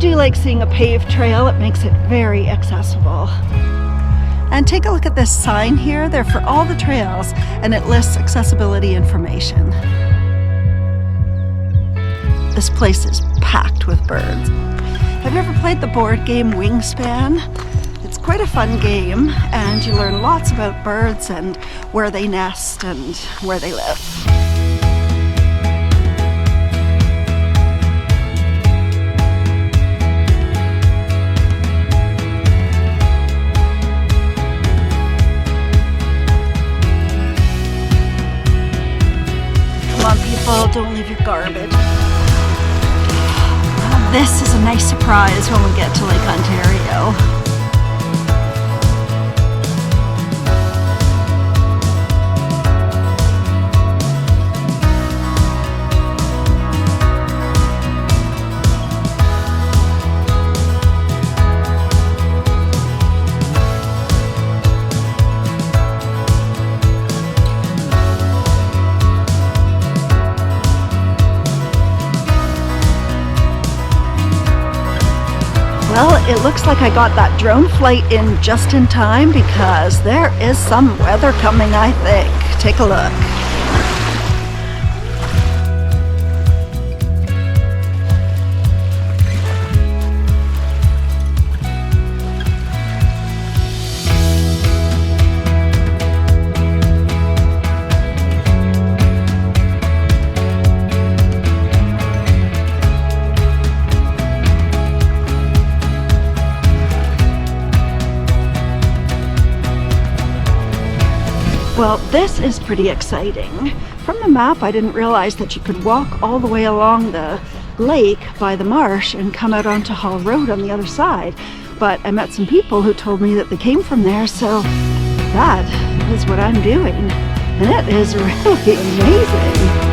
do like seeing a paved trail. It makes it very accessible. And take a look at this sign here. They're for all the trails, and it lists accessibility information. This place is packed with birds. Have you ever played the board game Wingspan? It's quite a fun game, and you learn lots about birds and where they nest and where they live. Come on, people, don't leave your garbage. This is a nice surprise when we get to Lake Ontario. Well, it looks like I got that drone flight in just in time because there is some weather coming, I think. Take a look. Well, this is pretty exciting. From the map, I didn't realize that you could walk all the way along the lake by the marsh and come out onto Hall Road on the other side. But I met some people who told me that they came from there, so that is what I'm doing. And it is really amazing.